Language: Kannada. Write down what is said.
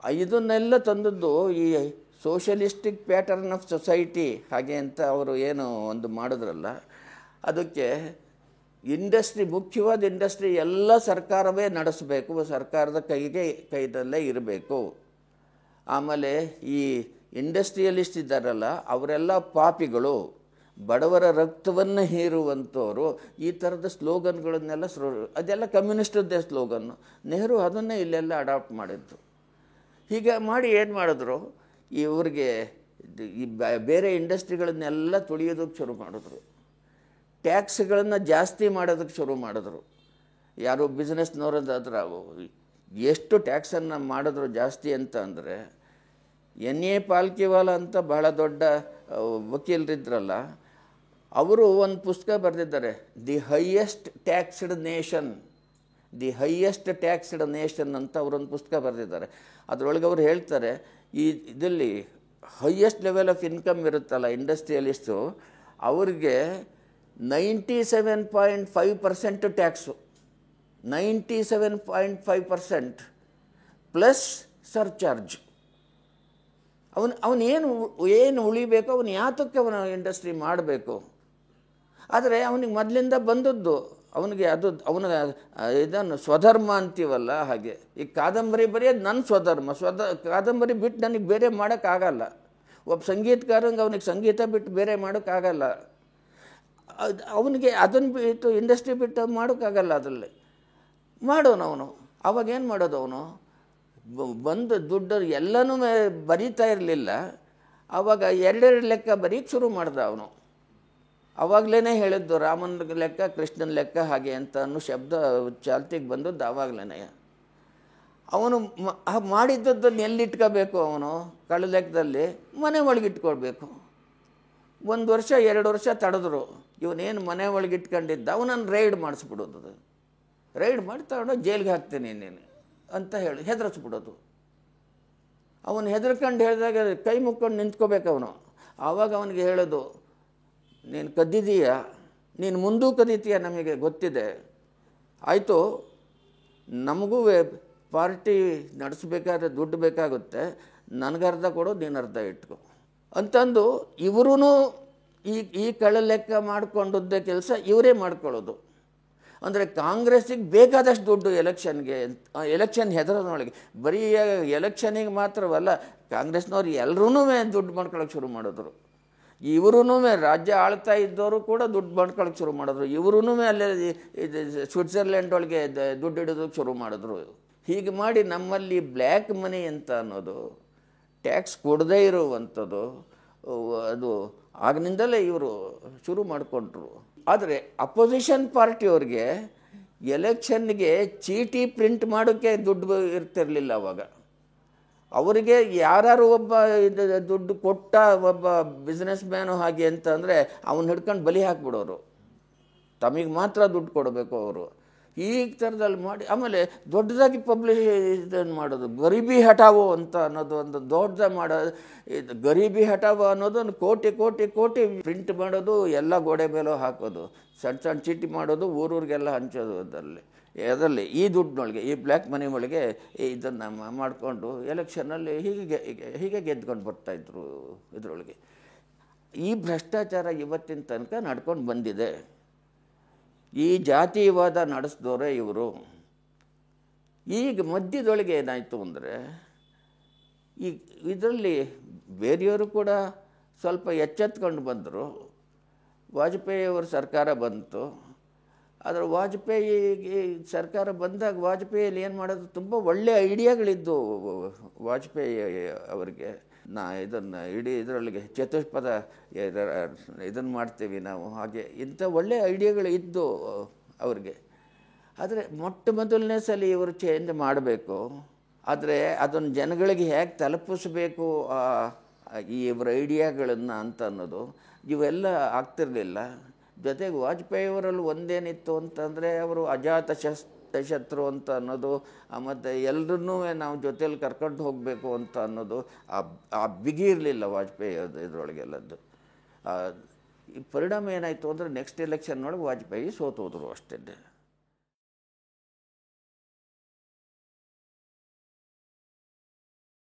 ಇದನ್ನೆಲ್ಲ ತಂದದ್ದು ಈ ಸೋಷಲಿಸ್ಟಿಕ್ ಪ್ಯಾಟರ್ನ್ ಆಫ್ ಸೊಸೈಟಿ ಹಾಗೆ ಅಂತ ಅವರು ಏನು ಒಂದು ಮಾಡಿದ್ರಲ್ಲ, ಅದಕ್ಕೆ ಇಂಡಸ್ಟ್ರಿ, ಮುಖ್ಯವಾದ ಇಂಡಸ್ಟ್ರಿ ಎಲ್ಲ ಸರ್ಕಾರವೇ ನಡೆಸಬೇಕು, ಸರ್ಕಾರದ ಕೈದಲ್ಲೇ ಇರಬೇಕು. ಆಮೇಲೆ ಈ ಇಂಡಸ್ಟ್ರಿಯಲಿಸ್ಟ್ ಇದ್ದಾರಲ್ಲ ಅವರೆಲ್ಲ ಪಾಪಿಗಳು, ಬಡವರ ರಕ್ತವನ್ನು ಹೀರುವಂಥವ್ರು, ಈ ಥರದ ಸ್ಲೋಗನ್ಗಳನ್ನೆಲ್ಲ ಅದೆಲ್ಲ ಕಮ್ಯುನಿಸ್ಟದ್ದೇ ಸ್ಲೋಗನ್ನು. ನೆಹರು ಅದನ್ನೇ ಇಲ್ಲೆಲ್ಲ ಅಡಾಪ್ಟ್ ಮಾಡಿದ್ದು. ಹೀಗೆ ಮಾಡಿ ಏನು ಮಾಡಿದ್ರು, ಇವ್ರಿಗೆ ಈ ಬೇರೆ ಇಂಡಸ್ಟ್ರಿಗಳನ್ನೆಲ್ಲ ತುಳಿಯೋದಕ್ಕೆ ಶುರು ಮಾಡಿದ್ರು, ಟ್ಯಾಕ್ಸ್ಗಳನ್ನು ಜಾಸ್ತಿ ಮಾಡೋದಕ್ಕೆ ಶುರು ಮಾಡಿದ್ರು. ಯಾರು ಬಿಸ್ನೆಸ್ನವರದಾದ್ರೆ ಎಷ್ಟು ಟ್ಯಾಕ್ಸನ್ನು ಮಾಡಿದ್ರು ಜಾಸ್ತಿ ಅಂತ ಅಂದರೆ, ಎನ್.ಎ. ಪಾಲ್ಕಿವಾಲ ಅಂತ ಬಹಳ ದೊಡ್ಡ ವಕೀಲರಿದ್ರಲ್ಲ, ಅವರು ಒಂದು ಪುಸ್ತಕ ಬರೆದಿದ್ದಾರೆ, the highest taxed nation, the highest taxed nation ಅಂತ ಅವರೊಂದು ಪುಸ್ತಕ ಬರೆದಿದ್ದಾರೆ. ಅದರೊಳಗೆ ಅವ್ರು ಹೇಳ್ತಾರೆ, ಇದರಲ್ಲಿ ಹೈಯೆಸ್ಟ್ ಲೆವೆಲ್ ಆಫ್ ಇನ್ಕಮ್ ಇರುತ್ತಲ್ಲ ಇಂಡಸ್ಟ್ರಿಯಲಿಸ್ಟು, ಅವ್ರಿಗೆ 97.5% ಟ್ಯಾಕ್ಸು, 97.5% ಪ್ಲಸ್ ಸರ್ಚಾರ್ಜ್. ಅವನು ಉಳಿಬೇಕು, ಅವನು ಯಾತಕ್ಕೆ ಅವನ ಇಂಡಸ್ಟ್ರಿ ಮಾಡಬೇಕು. ಆದರೆ ಅವನಿಗೆ ಮೊದಲಿಂದ ಬಂದದ್ದು, ಅವನಿಗೆ ಅವನ ಇದನ್ನು ಸ್ವಧರ್ಮ ಅಂತೀವಲ್ಲ ಹಾಗೆ. ಈ ಕಾದಂಬರಿ ಬರೆಯೋದು ನನ್ನ ಸ್ವಧರ್ಮ, ಕಾದಂಬರಿ ಬಿಟ್ಟು ನನಗೆ ಬೇರೆ ಮಾಡೋಕ್ಕಾಗಲ್ಲ. ಒಬ್ಬ ಸಂಗೀತಗಾರಂಗೆ ಅವನಿಗೆ ಸಂಗೀತ ಬಿಟ್ಟು ಬೇರೆ ಮಾಡೋಕ್ಕಾಗಲ್ಲ. ಅವನಿಗೆ ಅದನ್ನು ಬಿಟ್ಟು ಇಂಡಸ್ಟ್ರಿ ಬಿಟ್ಟು ಮಾಡೋಕ್ಕಾಗಲ್ಲ. ಅದರಲ್ಲಿ ಮಾಡೋನು ಅವನು. ಅವಾಗೇನು ಮಾಡೋದು, ಅವನು ಬಂದು ದುಡ್ಡು ಎಲ್ಲನೂ ಬರೀತಾ ಇರಲಿಲ್ಲ. ಆವಾಗ ಎರಡೆರಡು ಲೆಕ್ಕ ಬರೀಕ್ಕೆ ಶುರು ಮಾಡ್ದ ಅವನು. ಆವಾಗಲೇ ಹೇಳಿದ್ದು ರಾಮನ ಲೆಕ್ಕ ಕೃಷ್ಣನ ಲೆಕ್ಕ ಹಾಗೆ ಅಂತ ಅನ್ನೋ ಶಬ್ದ ಚಾಲ್ತಿಗೆ ಬಂದದ್ದು ಆವಾಗಲೇ. ಅವನು ಮಾಡಿದ್ದನ್ನು ಎಲ್ಲಿಟ್ಕೋಬೇಕು, ಅವನು ಕಳ್ಳ ಲೆಕ್ಕದಲ್ಲಿ ಮನೆ ಒಳಗಿಟ್ಕೊಳ್ಬೇಕು. 1 ವರ್ಷ 2 ವರ್ಷ ತಡೆದ್ರು. ಇವನೇನು ಮನೆ ಒಳಗಿಟ್ಕೊಂಡಿದ್ದ ಅವನನ್ನು ರೈಡ್ ಮಾಡಿಸ್ಬಿಡೋದು, ರೈಡ್ ಮಾಡಿ ತಗೊಂಡು ಜೈಲಿಗೆ ಹಾಕ್ತೀನಿ ನೀನು ಅಂತ ಹೇಳಿ ಹೆದರಿಸ್ಬಿಡೋದು. ಅವನು ಹೆದರ್ಕೊಂಡು ಹೇಳಿದಾಗ ಕೈ ಮುಕ್ಕೊಂಡು ನಿಂತ್ಕೋಬೇಕು ಅವನು. ಆವಾಗ ಅವನಿಗೆ ಹೇಳೋದು, ನೀನು ಕದ್ದಿದ್ದೀಯ, ನೀನು ಮುಂದೂ ಕದೀತೀಯ, ನಮಗೆ ಗೊತ್ತಿದೆ, ಆಯಿತು, ನಮಗೂ ಪಾರ್ಟಿ ನಡೆಸಬೇಕಾದ್ರೆ ದುಡ್ಡು ಬೇಕಾಗುತ್ತೆ, ನನಗರ್ಧ ಕೊಡು, ನೀನು ಅರ್ಧ ಇಟ್ಕೊ ಅಂತಂದು ಇವರೂ ಈ ಕಳ್ಳ ಲೆಕ್ಕ ಮಾಡಿಕೊಂಡದ್ದೇ ಕೆಲಸ ಇವರೇ ಮಾಡ್ಕೊಳ್ಳೋದು. ಅಂದರೆ ಕಾಂಗ್ರೆಸ್ಸಿಗೆ ಬೇಕಾದಷ್ಟು ದುಡ್ಡು ಎಲೆಕ್ಷನ್ ಹೆದರೋದ್ರೊಳಗೆ, ಬರೀ ಎಲೆಕ್ಷನಿಗೆ ಮಾತ್ರವಲ್ಲ, ಕಾಂಗ್ರೆಸ್ನವ್ರು ಎಲ್ಲರೂ ದುಡ್ಡು ಮಾಡ್ಕೊಳ್ಳೋಕೆ ಶುರು ಮಾಡಿದ್ರು. ಇವರೂ ರಾಜ್ಯ ಆಳ್ತಾ ಇದ್ದವರು ಕೂಡ ದುಡ್ಡು ಮಾಡ್ಕೊಳ್ಳೋಕೆ ಶುರು ಮಾಡಿದ್ರು. ಇವರೂ ಅಲ್ಲೇ ಸ್ವಿಟ್ಜರ್ಲ್ಯಾಂಡ್ ಒಳಗೆ ದುಡ್ಡು ಹಿಡಿದೋಕೆ ಶುರು ಮಾಡಿದ್ರು. ಹೀಗೆ ಮಾಡಿ ನಮ್ಮಲ್ಲಿ ಬ್ಲ್ಯಾಕ್ ಮನಿ ಅಂತ ಅನ್ನೋದು, ಟ್ಯಾಕ್ಸ್ ಕೊಡದೇ ಇರುವಂಥದ್ದು, ಅದು ಆಗಿನಿಂದಲೇ ಇವರು ಶುರು ಮಾಡಿಕೊಂಡ್ರು. ಆದರೆ ಅಪೋಸಿಷನ್ ಪಾರ್ಟಿಯವ್ರಿಗೆ ಎಲೆಕ್ಷನ್ಗೆ ಚೀಟಿ ಪ್ರಿಂಟ್ ಮಾಡೋಕ್ಕೆ ದುಡ್ಡು ಇರ್ತಿರಲಿಲ್ಲ ಅವಾಗ. ಅವರಿಗೆ ಯಾರು ಒಬ್ಬ ದುಡ್ಡು ಕೊಟ್ಟ ಒಬ್ಬ ಬಿಸ್ನೆಸ್ ಮ್ಯಾನು ಹಾಗೆ ಅಂತ ಅಂದರೆ ಅವನ್ನ ಹಿಡ್ಕೊಂಡು ಬಲಿ ಹಾಕ್ಬಿಡೋರು, ತಮಗೆ ಮಾತ್ರ ದುಡ್ಡು ಕೊಡಬೇಕು ಅವರು. ಈ ಥರದಲ್ಲಿ ಮಾಡಿ ಆಮೇಲೆ ದೊಡ್ಡದಾಗಿ ಇದನ್ನು ಮಾಡೋದು, ಗರೀಬಿ ಹಟಾವೋ ಅಂತ ಅನ್ನೋದು ಒಂದು ದೊಡ್ಡದಾಗಿ ಮಾಡೋದು. ಇದು ಗರೀಬಿ ಹಟಾವೋ ಅನ್ನೋದು ಒಂದು ಕೋಟಿ ಕೋಟಿ ಕೋಟಿ ಪ್ರಿಂಟ್ ಮಾಡೋದು, ಎಲ್ಲ ಗೋಡೆ ಮೇಲೂ ಹಾಕೋದು, ಸಣ್ಣ ಸಣ್ಣ ಚೀಟಿ ಮಾಡೋದು, ಊರೂರಿಗೆಲ್ಲ ಹಂಚೋದು. ಅದರಲ್ಲಿ ಈ ದುಡ್ಡಿನೊಳಗೆ, ಈ ಬ್ಲ್ಯಾಕ್ ಮನಿ ಒಳಗೆ ಇದನ್ನು ಮಾಡಿಕೊಂಡು ಎಲೆಕ್ಷನ್ನಲ್ಲಿ ಹೀಗೆ ಗೆದ್ಕೊಂಡು ಬರ್ತಾಯಿದ್ರು. ಇದರೊಳಗೆ ಈ ಭ್ರಷ್ಟಾಚಾರ ಇವತ್ತಿನ ತನಕ ನಡ್ಕೊಂಡು ಬಂದಿದೆ. ಈ ಜಾತಿವಾದ ನಡೆಸಿದವರೇ ಇವರು. ಈಗ ಮಧ್ಯದೊಳಗೆ ಏನಾಯಿತು ಅಂದರೆ, ಇದರಲ್ಲಿ ಬೇರೆಯವರು ಕೂಡ ಸ್ವಲ್ಪ ಎಚ್ಚೆತ್ಕೊಂಡು ಬಂದರು. ವಾಜಪೇಯಿಯವ್ರ ಸರ್ಕಾರ ಬಂತು. ಆದರೆ ವಾಜಪೇಯಿ ಸರ್ಕಾರ ಬಂದಾಗ ವಾಜಪೇಯಿಯಲ್ಲಿ ಏನು ಮಾಡೋದು, ತುಂಬ ಒಳ್ಳೆಯ ಐಡಿಯಾಗಳಿದ್ದು ವಾಜಪೇಯಿ ಅವರಿಗೆ. ಇದನ್ನು ಇಡೀ ಇದರೊಳಗೆ ಚತುಷ್ಪದ ಇದನ್ನು ಮಾಡ್ತೀವಿ ನಾವು, ಹಾಗೆ ಇಂಥ ಒಳ್ಳೆಯ ಐಡಿಯಾಗಳು ಇದ್ದು ಅವ್ರಿಗೆ. ಆದರೆ ಮೊದಲನೇ ಸಲ ಇವರು ಚೇಂಜ್ ಮಾಡಬೇಕು, ಆದರೆ ಅದನ್ನು ಜನಗಳಿಗೆ ಹೇಗೆ ತಲುಪಿಸಬೇಕು ಇವರ ಐಡಿಯಾಗಳನ್ನು ಅಂತ ಅನ್ನೋದು ಇವೆಲ್ಲ ಆಗ್ತಿರಲಿಲ್ಲ. ಜೊತೆಗೆ ವಾಜಪೇಯಿಯವರಲ್ಲಿ ಒಂದೇನಿತ್ತು ಅಂತಂದರೆ, ಅವರು ಅಜಾತ ಶತ್ರು ಅಂತ ಅನ್ನೋದು, ಮತ್ತು ಎಲ್ಲರನ್ನೂ ನಾವು ಜೊತೇಲಿ ಕರ್ಕೊಂಡು ಹೋಗಬೇಕು ಅಂತ ಅನ್ನೋದು ಆ ಬಿಗಿ ಇರಲಿಲ್ಲ ವಾಜಪೇಯಿ ಇದರೊಳಗೆಲ್ಲದ್ದು. ಈ ಪರಿಣಾಮ ಏನಾಯಿತು ಅಂದರೆ, ನೆಕ್ಸ್ಟ್ ಎಲೆಕ್ಷನ್ನೊಳಗೆ ವಾಜಪೇಯಿ ಸೋತೋದ್ರು ಅಷ್ಟೇ.